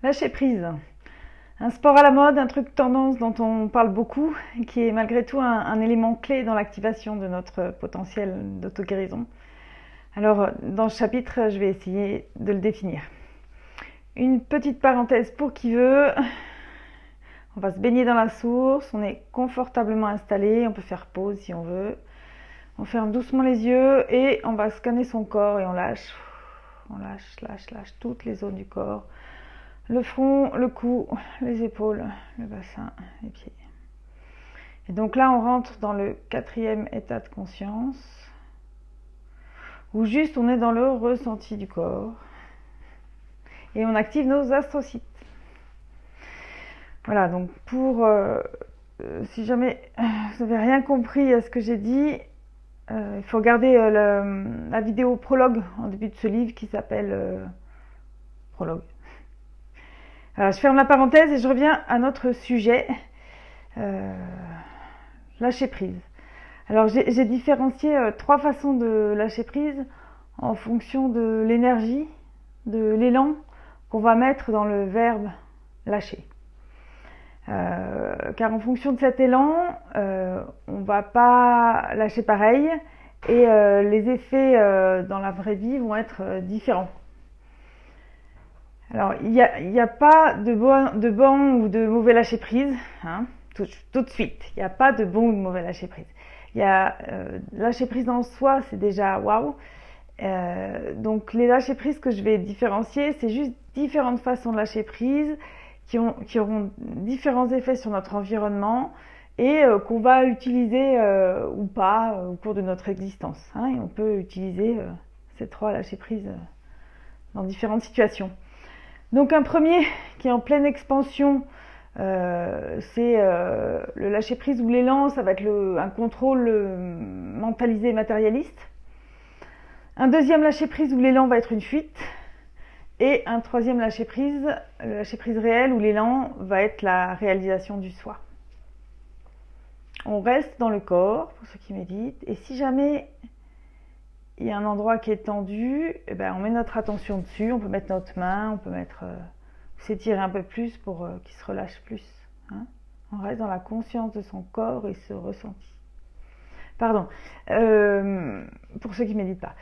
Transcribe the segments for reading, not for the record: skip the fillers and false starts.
Lâcher prise. Un sport à la mode, un truc tendance dont on parle beaucoup et qui est malgré tout un élément clé dans l'activation de notre potentiel d'auto-guérison. Alors, dans ce chapitre, je vais essayer de le définir. Une petite parenthèse pour qui veut. On va se baigner dans la source, on est confortablement installé, on peut faire pause si on veut. On ferme doucement les yeux et on va scanner son corps et on lâche. On lâche toutes les zones du corps. Le front, le cou, les épaules, le bassin, les pieds. Et donc là, on rentre dans le 4e état de conscience, où juste on est dans le ressenti du corps. Et on active nos astrocytes. Voilà, donc si jamais vous n'avez rien compris à ce que j'ai dit, il faut regarder la vidéo prologue en début de ce livre qui s'appelle Prologue. Alors, je ferme la parenthèse et je reviens à notre sujet, lâcher prise. Alors j'ai différencié 3 façons de lâcher prise en fonction de l'énergie, de l'élan qu'on va mettre dans le verbe lâcher. Car en fonction de cet élan, on ne va pas lâcher pareil et les effets dans la vraie vie vont être différents. Alors, il n'y a pas de bon ou de mauvais lâcher prise, hein, tout de suite. Il n'y a pas de bon ou de mauvais lâcher prise. Il y a lâcher prise en soi, c'est déjà waouh. Donc, les lâcher prises que je vais différencier, c'est juste différentes façons de lâcher prise qui auront différents effets sur notre environnement et qu'on va utiliser ou pas au cours de notre existence. Hein, et on peut utiliser ces 3 lâcher prises dans différentes situations. Donc un premier qui est en pleine expansion, c'est le lâcher prise ou l'élan, ça va être un contrôle mentalisé matérialiste. Un deuxième lâcher prise où l'élan va être une fuite. Et un 3e lâcher prise, le lâcher prise réel où l'élan va être la réalisation du soi. On reste dans le corps, pour ceux qui méditent, et si jamais il y a un endroit qui est tendu, eh ben on met notre attention dessus, on peut mettre notre main, on peut s'étirer un peu plus pour qu'il se relâche plus. Hein. On reste dans la conscience de son corps et ce ressenti. Pardon, pour ceux qui ne méditent pas.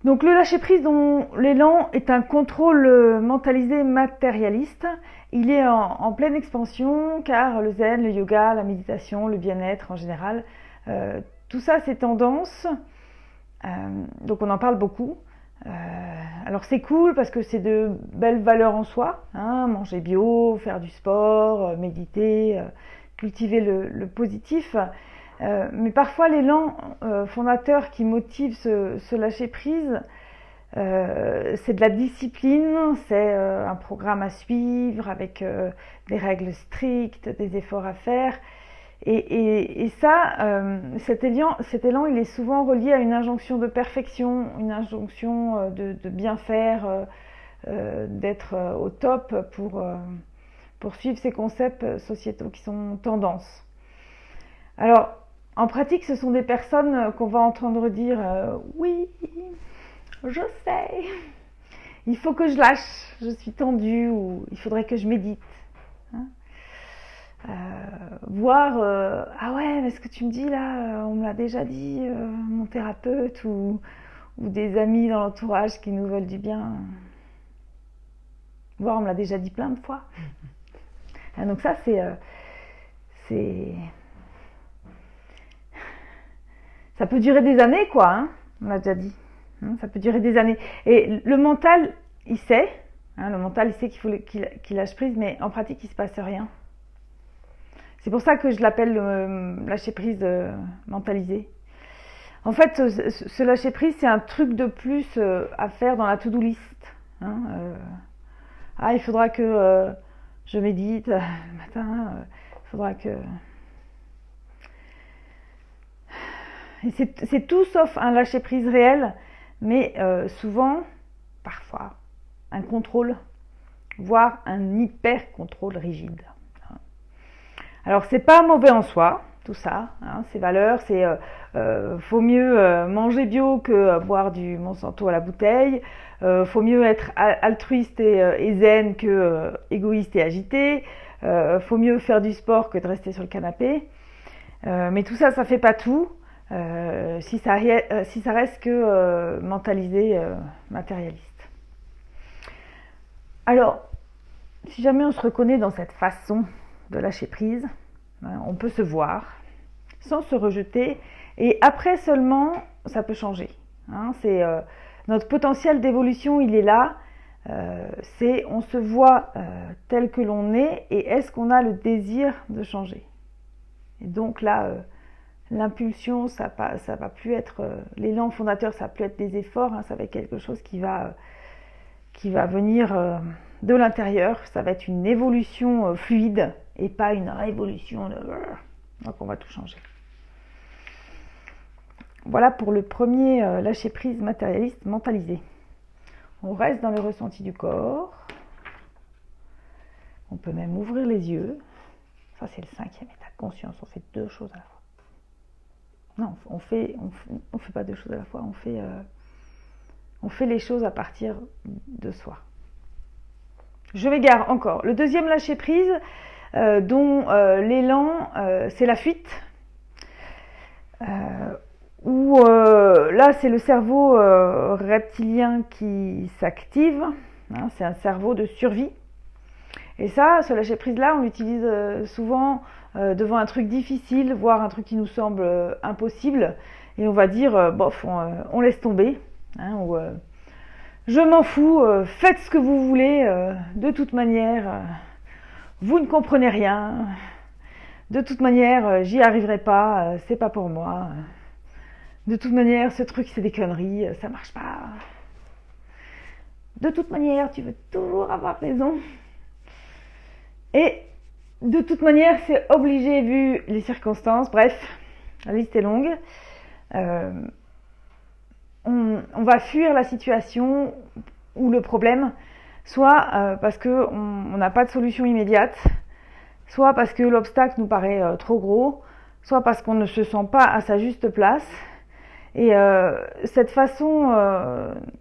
Donc le lâcher-prise dont l'élan est un contrôle mentalisé matérialiste, il est en pleine expansion car le zen, le yoga, la méditation, le bien-être en général, tout ça c'est tendance, donc on en parle beaucoup. Alors c'est cool parce que c'est de belles valeurs en soi, hein, manger bio, faire du sport, méditer, cultiver le positif. Mais parfois l'élan fondateur qui motive ce lâcher prise, c'est de la discipline, c'est un programme à suivre avec des règles strictes, des efforts à faire. Et ça, cet élan, il est souvent relié à une injonction de perfection, une injonction de bien faire, d'être au top pour suivre ces concepts sociétaux qui sont tendances. Alors, en pratique, ce sont des personnes qu'on va entendre dire oui, je sais, il faut que je lâche, je suis tendue, ou il faudrait que je médite. Hein, voire ah ouais, mais ce que tu me dis là, on me l'a déjà dit, mon thérapeute ou des amis dans l'entourage qui nous veulent du bien. Voire on me l'a déjà dit plein de fois. Donc ça, ça peut durer des années, quoi, hein, on l'a déjà dit. Ça peut durer des années. Et le mental, il sait, hein, qu'il faut qu'il lâche prise, mais en pratique, il ne se passe rien. C'est pour ça que je l'appelle lâcher prise mentalisé. En fait, ce lâcher prise, c'est un truc de plus à faire dans la to-do list. Hein, il faudra que je médite le matin, il faudra que... Et c'est tout sauf un lâcher-prise réel, mais souvent, parfois, un contrôle, voire un hyper-contrôle rigide. Alors, c'est pas mauvais en soi, tout ça, hein, ces valeurs, vaut mieux manger bio que boire du Monsanto à la bouteille, faut mieux être altruiste et zen que égoïste et agité. Faut mieux faire du sport que de rester sur le canapé. Mais tout ça, ça fait pas tout. Si ça reste que mentalisé, matérialiste. Alors, si jamais on se reconnaît dans cette façon de lâcher prise, on peut se voir sans se rejeter, et après seulement, ça peut changer. C'est notre potentiel d'évolution, il est là. On se voit tel que l'on est, et est-ce qu'on a le désir de changer? Et donc là, l'impulsion, ça va plus être l'élan fondateur, ça va plus être des efforts, ça va être quelque chose qui va venir de l'intérieur. Ça va être une évolution fluide et pas une révolution donc on va tout changer. Voilà pour le premier lâcher prise matérialiste mentalisé. On reste dans le ressenti du corps. On peut même ouvrir les yeux. Ça, c'est le 5e état de conscience. On fait 2 choses à la fois. Non, on fait pas 2 choses à la fois. On fait les choses à partir de soi. Je m'égare encore. Le deuxième lâcher prise, dont l'élan, c'est la fuite. Où là, c'est le cerveau reptilien qui s'active. C'est un cerveau de survie. Et ça, ce lâcher prise là, on l'utilise souvent devant un truc difficile, voire un truc qui nous semble impossible, et on va dire bof, on laisse tomber, ou je m'en fous, faites ce que vous voulez, de toute manière, vous ne comprenez rien, de toute manière, j'y arriverai pas, c'est pas pour moi, de toute manière, ce truc c'est des conneries, ça marche pas, de toute manière, tu veux toujours avoir raison. Et de toute manière, c'est obligé vu les circonstances. Bref, la liste est longue. On va fuir la situation ou le problème, soit parce qu'on n'a pas de solution immédiate, soit parce que l'obstacle nous paraît trop gros, soit parce qu'on ne se sent pas à sa juste place. Et cette façon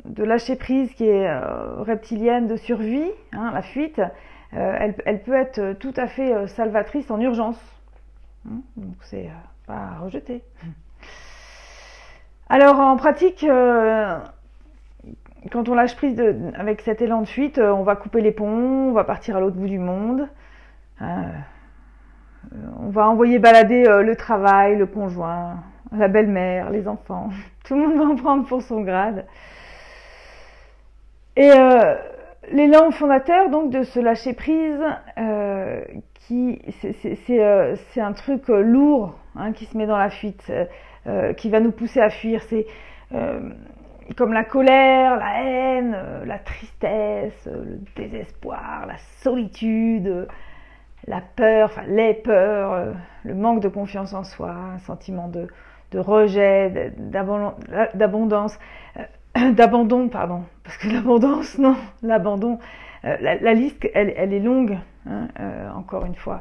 de lâcher prise qui est reptilienne de survie, la fuite, elle peut être tout à fait salvatrice en urgence. Donc c'est pas à rejeter. Alors en pratique, quand on lâche prise avec cet élan de fuite, on va couper les ponts, on va partir à l'autre bout du monde. On va envoyer balader le travail, le conjoint, la belle-mère, les enfants. Tout le monde va en prendre pour son grade. Et l'élan fondateur donc de ce lâcher prise, c'est un truc lourd qui se met dans la fuite, qui va nous pousser à fuir. C'est comme la colère, la haine, la tristesse, le désespoir, la solitude, la peur, enfin les peurs, le manque de confiance en soi, un sentiment de rejet, d'abondance. D'abandon, pardon, parce que l'abondance, non, l'abandon, la liste, elle est longue, encore une fois.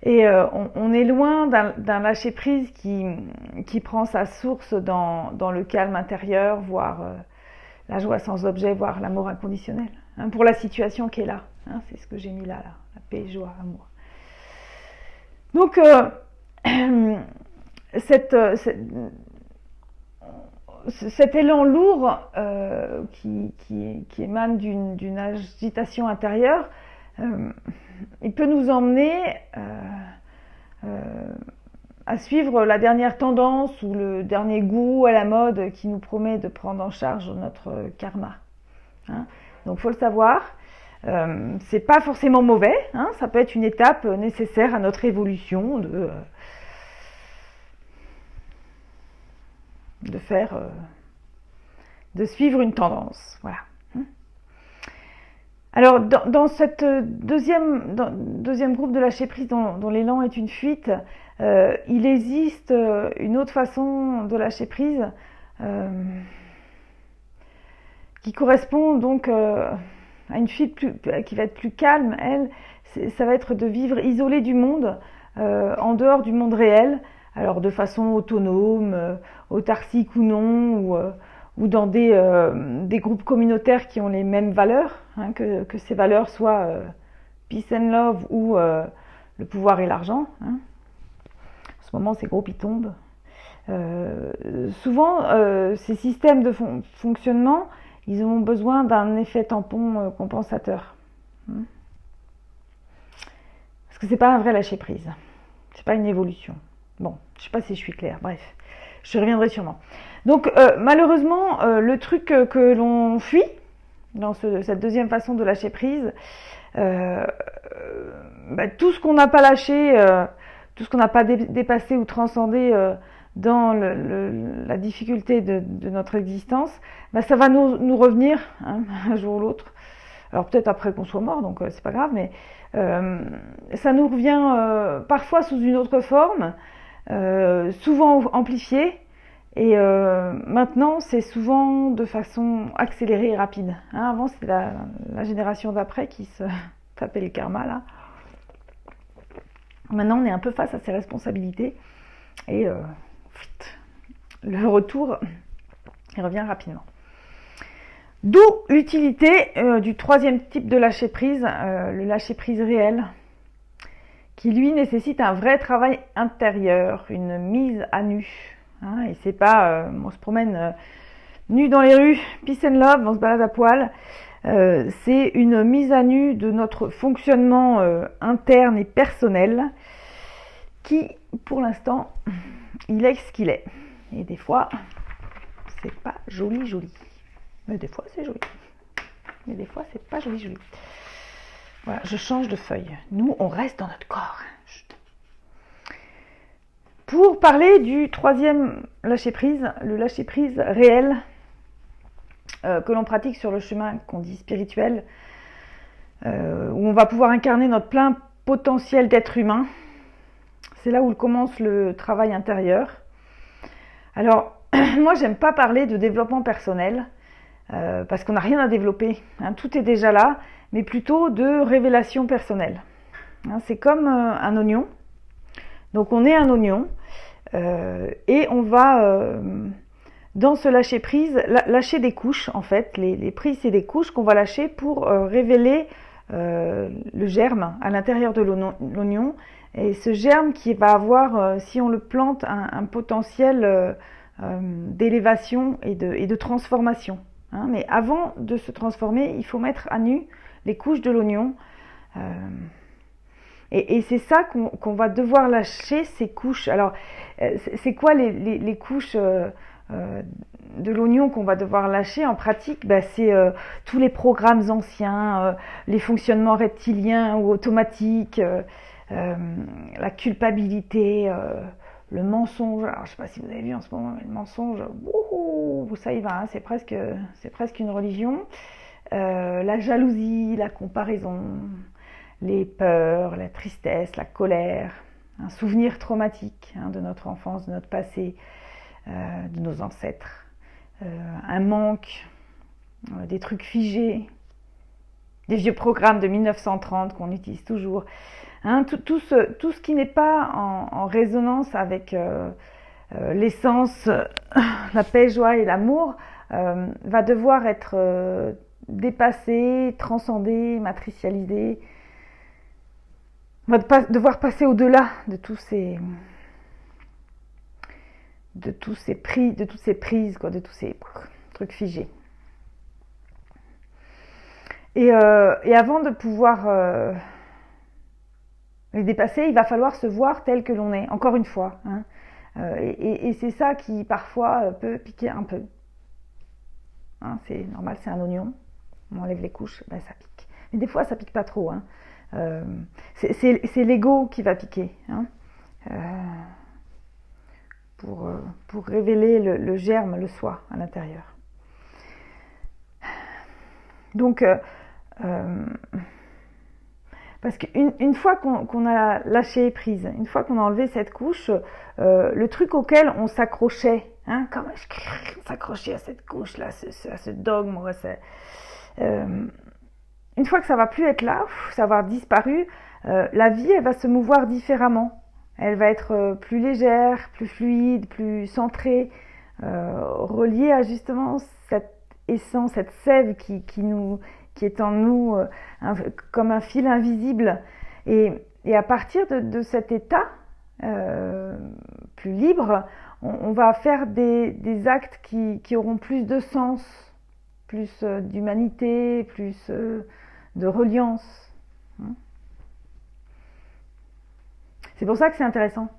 Et on est loin d'un lâcher-prise qui prend sa source dans le calme intérieur, voire la joie sans objet, voire l'amour inconditionnel, pour la situation qui est là. C'est ce que j'ai mis là, la paix, joie, amour. Donc, cet élan lourd qui émane d'une agitation intérieure, il peut nous emmener à suivre la dernière tendance ou le dernier goût à la mode qui nous promet de prendre en charge notre karma. Donc faut le savoir, c'est pas forcément mauvais, ça peut être une étape nécessaire à notre évolution de suivre une tendance, voilà. Alors dans cette deuxième groupe de lâcher prise dont l'élan est une fuite, il existe une autre façon de lâcher prise qui correspond donc à une fuite qui va être plus calme. Ça va être de vivre isolé du monde, en dehors du monde réel. Alors de façon autonome, autarcique ou non, ou dans des groupes communautaires qui ont les mêmes valeurs, hein, que ces valeurs soient peace and love ou le pouvoir et l'argent. Hein. En ce moment, ces groupes ils tombent. Souvent, ces systèmes de fonctionnement, ils ont besoin d'un effet tampon compensateur. Hein. Parce que c'est pas un vrai lâcher prise. C'est pas une évolution. Bon, je sais pas si je suis claire. Bref, je reviendrai sûrement. Donc, malheureusement, le truc que l'on fuit dans cette deuxième façon de lâcher prise, tout ce qu'on n'a pas lâché, tout ce qu'on n'a pas dépassé ou transcendé dans la difficulté de notre existence, ça va nous revenir hein, un jour ou l'autre. Alors peut-être après qu'on soit mort, donc c'est pas grave, mais ça nous revient parfois sous une autre forme, souvent amplifiée, et maintenant c'est souvent de façon accélérée et rapide. Hein, avant c'était la génération d'après qui se tapait le karma là. Maintenant on est un peu face à ses responsabilités et le retour il revient rapidement. D'où l'utilité du troisième type de lâcher prise, le lâcher prise réel, qui lui nécessite un vrai travail intérieur, une mise à nu. Hein, et c'est pas, on se promène nu dans les rues, peace and love, on se balade à poil. C'est une mise à nu de notre fonctionnement interne et personnel, qui, pour l'instant, il est ce qu'il est. Et des fois, c'est pas joli. Mais des fois, c'est joli. Mais des fois, c'est pas joli. Voilà, je change de feuille. Nous, on reste dans notre corps. Chut. Pour parler du troisième lâcher-prise, le lâcher-prise réel que l'on pratique sur le chemin qu'on dit spirituel, où on va pouvoir incarner notre plein potentiel d'être humain. C'est là où commence le travail intérieur. Alors, moi, j'aime pas parler de développement personnel, parce qu'on n'a rien à développer, hein, tout est déjà là, mais plutôt de révélation personnelle. Hein, c'est comme un oignon, donc on est un oignon, et on va, dans ce lâcher prise, lâcher des couches en fait, les prises c'est des couches qu'on va lâcher pour révéler le germe à l'intérieur de l'oignon, et ce germe qui va avoir, si on le plante, un potentiel d'élévation et de transformation. Hein, mais avant de se transformer, il faut mettre à nu les couches de l'oignon. Et c'est ça qu'on va devoir lâcher, ces couches. Alors, c'est quoi les couches de l'oignon qu'on va devoir lâcher en pratique? C'est tous les programmes anciens, les fonctionnements reptiliens ou automatiques, la culpabilité, le mensonge. Alors, je ne sais pas si vous avez vu en ce moment, mais le mensonge, ça y va, hein, c'est presque une religion. La jalousie, la comparaison, les peurs, la tristesse, la colère, un souvenir traumatique hein, de notre enfance, de notre passé, de nos ancêtres, un manque, des trucs figés, des vieux programmes de 1930 qu'on utilise toujours. Hein, tout ce qui n'est pas en résonance avec l'essence, la paix, joie et l'amour va devoir être dépassé, transcendé, matricialisé. On va devoir passer au-delà de toutes ces prises, quoi, de tous ces trucs figés. Et avant de pouvoir les dépasser, il va falloir se voir tel que l'on est, encore une fois. Hein. Et c'est ça qui, parfois, peut piquer un peu. Hein, c'est normal, c'est un oignon. On enlève les couches, ça pique. Mais des fois, ça pique pas trop. Hein. C'est l'ego qui va piquer. Hein. Pour révéler le germe, le soi, à l'intérieur. Donc... parce qu'une fois qu'on a lâché prise, une fois qu'on a enlevé cette couche, le truc auquel on s'accrochait, hein, comme on s'accrochait à cette couche-là, à ce dogme, une fois que ça va plus être là, ça va avoir disparu, la vie elle va se mouvoir différemment. Elle va être plus légère, plus fluide, plus centrée, relié à justement cette essence, cette sève qui est en nous, comme un fil invisible. Et à partir de cet état plus libre, on va faire des actes qui auront plus de sens, plus d'humanité, plus de reliance. C'est pour ça que c'est intéressant.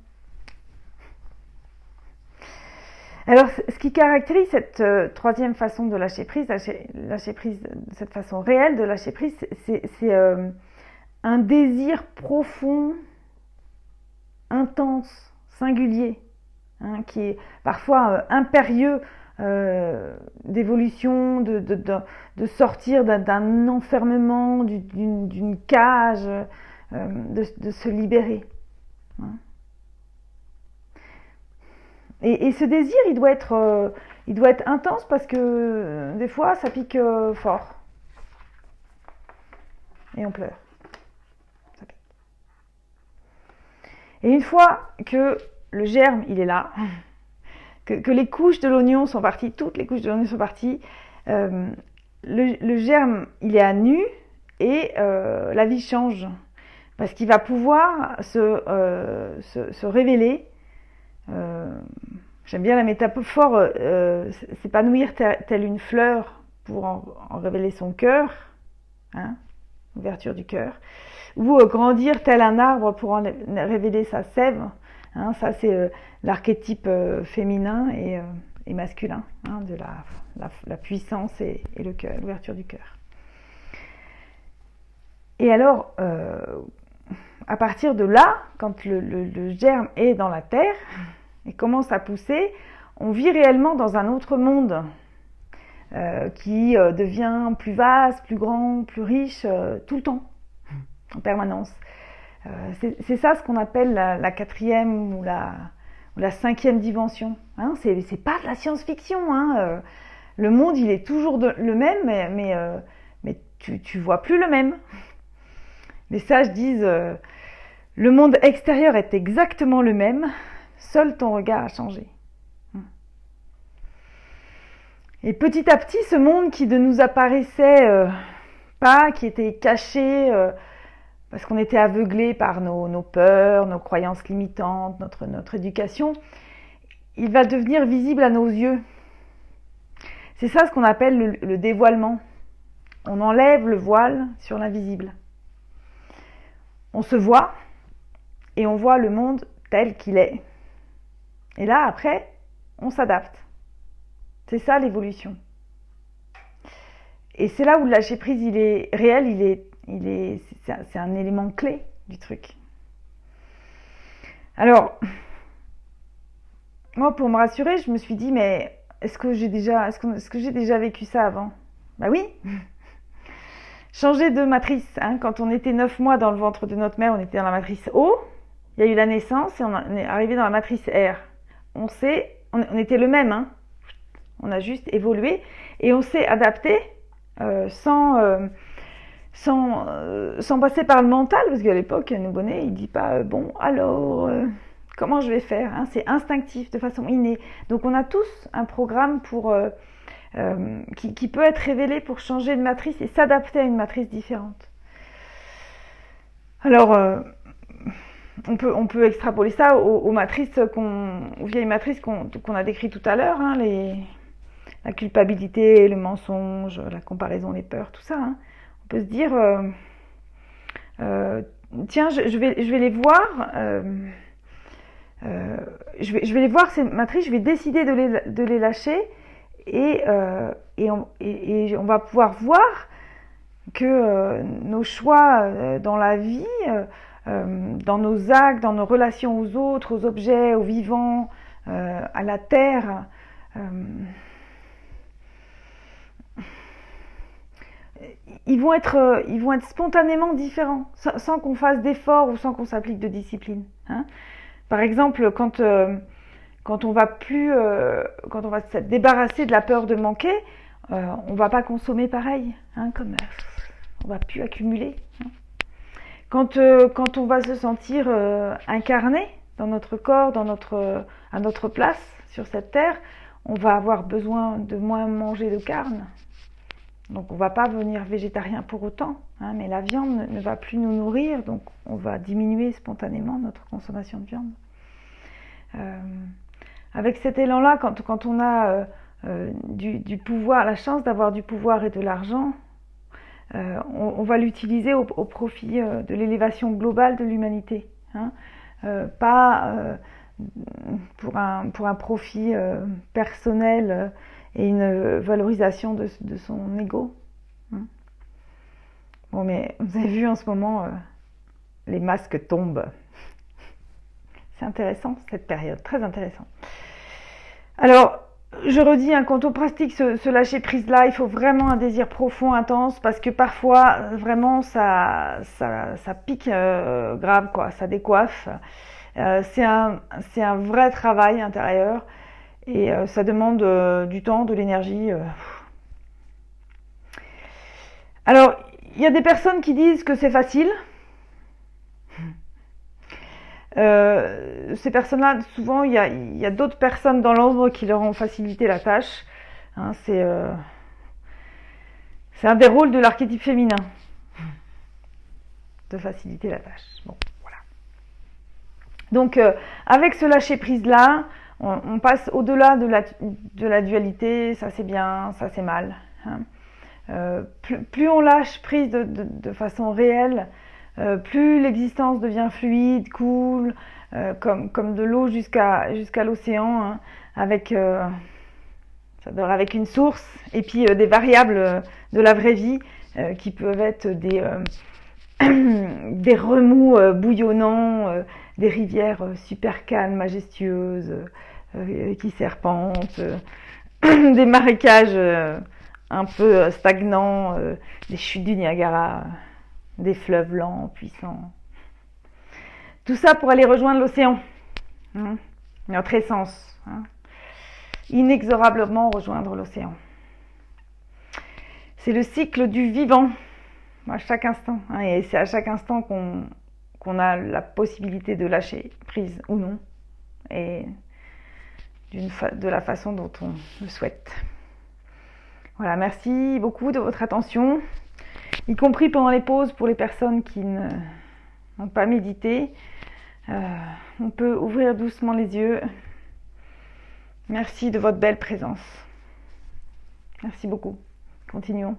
Alors, ce qui caractérise cette troisième façon de lâcher prise, cette façon réelle de lâcher prise, c'est un désir profond, intense, singulier, qui est parfois impérieux d'évolution, de sortir d'un enfermement, d'une cage, de se libérer. Et ce désir, il doit être intense parce que des fois, ça pique fort. Et on pleure. Ça pique. Et une fois que le germe, il est là, que les couches de l'oignon sont parties, toutes les couches de l'oignon sont parties, le germe, il est à nu et la vie change. Parce qu'il va pouvoir se révéler. J'aime bien la métaphore, s'épanouir telle une fleur pour en révéler son cœur, ouverture du cœur, ou grandir tel un arbre pour en révéler sa sève. Ça c'est l'archétype féminin et masculin de la puissance et le cœur, l'ouverture du cœur. Et alors, à partir de là, quand le germe est dans la terre et commence à pousser, on vit réellement dans un autre monde qui devient plus vaste, plus grand, plus riche, tout le temps, en permanence. C'est ça ce qu'on appelle la quatrième ou la cinquième dimension. C'est pas de la science-fiction. Le monde, il est toujours le même, mais tu vois plus le même. Les sages disent le monde extérieur est exactement le même, seul ton regard a changé. Et petit à petit, ce monde qui ne nous apparaissait pas, qui était caché parce qu'on était aveuglé par nos peurs, nos croyances limitantes, notre éducation, il va devenir visible à nos yeux. C'est ça ce qu'on appelle le dévoilement. On enlève le voile sur l'invisible. On se voit et on voit le monde tel qu'il est. Et là, après, on s'adapte. C'est ça l'évolution. Et c'est là où le lâcher prise, il est réel, c'est un élément clé du truc. Alors, moi, pour me rassurer, je me suis dit, mais est-ce que j'ai déjà vécu ça avant ? Bah oui. Changer de matrice, quand on était 9 mois dans le ventre de notre mère, on était dans la matrice O, il y a eu la naissance et on est arrivé dans la matrice R. On était le même, on a juste évolué et on s'est adapté sans passer par le mental, parce qu'à l'époque, un nouveau-né, il dit pas comment je vais faire, c'est instinctif, de façon innée. Donc on a tous un programme qui peut être révélé pour changer de matrice et s'adapter à une matrice différente. Alors, on peut extrapoler ça aux matrices, aux vieilles matrices qu'on a décrites tout à l'heure, la culpabilité, le mensonge, la comparaison, les peurs, tout ça. On peut se dire, tiens, je vais les voir. Je vais les voir, ces matrices, je vais décider de les lâcher. Et on va pouvoir voir que nos choix dans la vie, dans nos actes, dans nos relations aux autres, aux objets, aux vivants, à la terre, ils vont être spontanément différents, sans qu'on fasse d'efforts ou sans qu'on s'applique de discipline. Par exemple, quand on va se débarrasser de la peur de manquer, on va pas consommer pareil, comme on va plus accumuler. Quand on va se sentir incarné dans notre corps, à notre place sur cette terre, on va avoir besoin de moins manger de carne. Donc on ne va pas devenir végétarien pour autant, hein, mais la viande ne va plus nous nourrir, donc on va diminuer spontanément notre consommation de viande. Avec cet élan-là, quand on a du pouvoir, la chance d'avoir du pouvoir et de l'argent, on va l'utiliser au profit de l'élévation globale de l'humanité, hein, pas pour un profit personnel et une valorisation de son ego. Hein. Bon, mais vous avez vu en ce moment, les masques tombent. C'est intéressant cette période, très intéressant. Alors, je redis, hein, quand on pratique ce lâcher prise là, il faut vraiment un désir profond, intense, parce que parfois vraiment ça pique grave, quoi, ça décoiffe. C'est un vrai travail intérieur et ça demande du temps, de l'énergie. Alors, il y a des personnes qui disent que c'est facile. Ces personnes-là, souvent, il y a d'autres personnes dans l'ombre qui leur ont facilité la tâche. Hein, c'est un des rôles de l'archétype féminin, de faciliter la tâche. Bon, voilà. Donc, avec ce lâcher-prise-là, on passe au-delà de la dualité, ça c'est bien, ça c'est mal. Hein. Plus on lâche prise de façon réelle, plus l'existence devient fluide, cool, comme de l'eau jusqu'à l'océan, hein, avec une source, et puis des variables de la vraie vie qui peuvent être des remous bouillonnants, des rivières super calmes, majestueuses, qui serpentent, des marécages un peu stagnants, des chutes du Niagara, des fleuves lents, puissants. Tout ça pour aller rejoindre l'océan, hein, notre essence, hein, inexorablement rejoindre l'océan. C'est le cycle du vivant, à chaque instant, hein, et c'est à chaque instant qu'on a la possibilité de lâcher prise ou non, et de la façon dont on le souhaite. Voilà, merci beaucoup de votre attention, y compris pendant les pauses pour les personnes qui n'ont pas médité. On peut ouvrir doucement les yeux. Merci de votre belle présence. Merci beaucoup. Continuons.